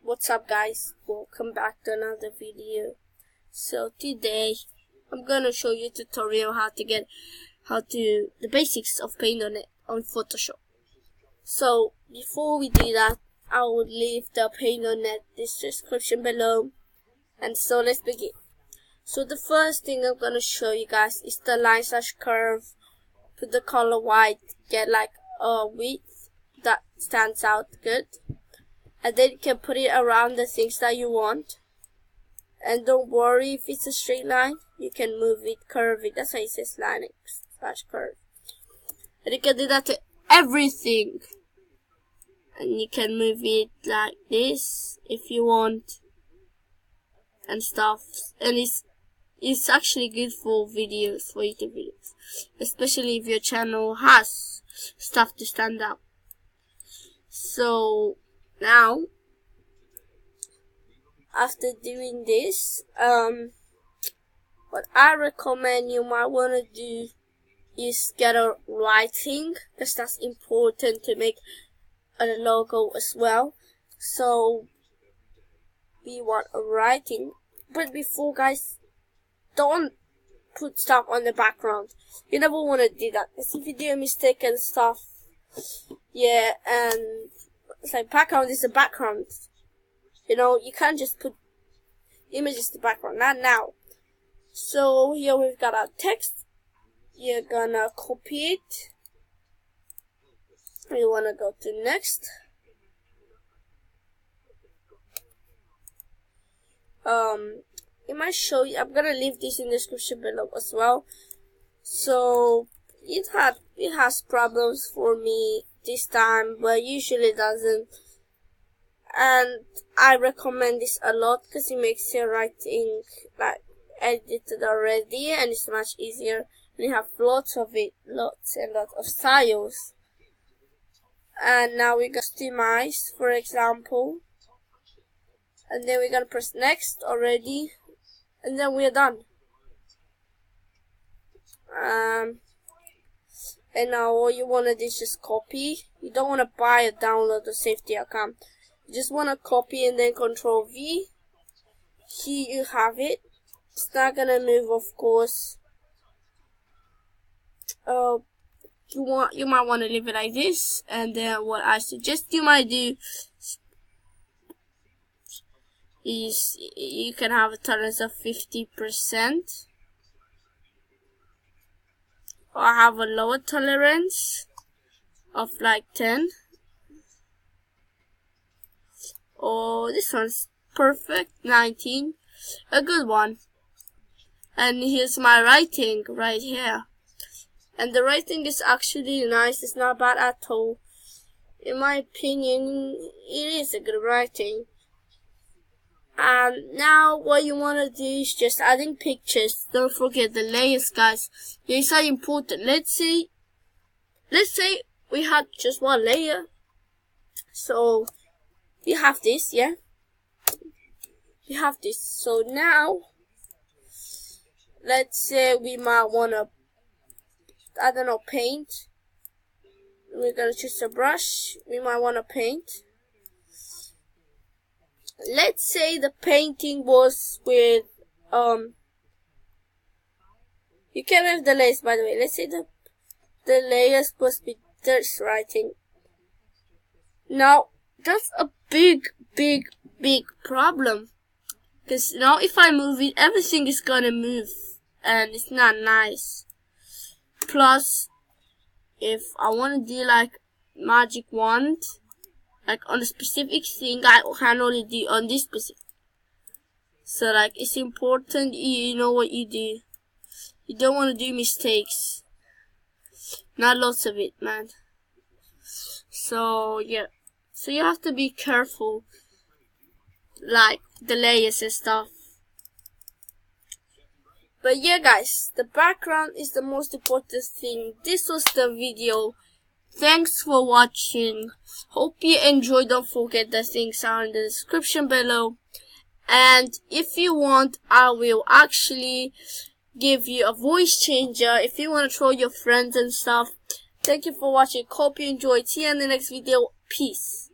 What's up guys, welcome back to another video. So today I'm gonna show you a tutorial how to the basics of paint on Photoshop. So before we do that, I will leave the paint on net description below, and so let's begin. So the first thing I'm gonna show you guys is the line/curve. Put the color white, get like a width that stands out good, and then you can put it around the things that you want. And don't worry if it's a straight line, you can move it, curve it. That's why it says line/curve. And you can do that to everything, and you can move it like this if you want and stuff. And it's actually good for videos, for YouTube videos, especially if your channel has stuff to stand out. So now, after doing this, what I recommend you might want to do is get a writing, because that's important to make a logo as well. So we want a writing, but before guys, don't put stuff on the background. You never want to do that, because if you do a mistake and stuff, yeah, and it's like background is a background. You know, you can't just put images to background, not now. So here we've got our text. You're gonna copy it. You wanna go to next. It might show you. I'm gonna leave this in the description below as well. So it has problems for me this time, but usually doesn't. And I recommend this a lot because it makes your writing like edited already, and it's much easier. And you have lots of it, lots and lots of styles. And now we're gonna customize, for example, and then we're gonna press next already, and then we're done. And now all you wanna do is just copy. You don't wanna buy or download or save to your account. You just wanna copy and then Control V. Here you have it. It's not gonna move, of course. You might wanna leave it like this, and then what I suggest you might do is you can have a tolerance of 50%. Or have a lower tolerance of like 10. Or this one's perfect, 19. A good one. And here's my writing right here. And the writing is actually nice. It's not bad at all. In my opinion, it is a good writing. And now what you want to do is just adding pictures. Don't forget the layers, guys. These are important. Let's say we had just one layer. So we have this, yeah? We have this. So now, let's say we might want to, I don't know, paint. We're going to choose a brush. We might want to paint. Let's say the painting was with, you can have the layers, by the way. Let's say the layers was with this writing. Now, that's a big problem. Because now if I move it, everything is gonna move. And it's not nice. Plus, if I want to do like magic wand, like on a specific thing, I can only do on this specific. So like, it's important you know what you do. You don't want to do mistakes. Not lots of it, man. So yeah. So you have to be careful, like the layers and stuff. But yeah guys, the background is the most important thing. This was the video. Thanks for watching. Hope you enjoyed. Don't forget the things are in the description below. And if you want, I will actually give you a voice changer if you want to troll your friends and stuff. Thank you for watching. Hope you enjoyed. See you in the next video. Peace.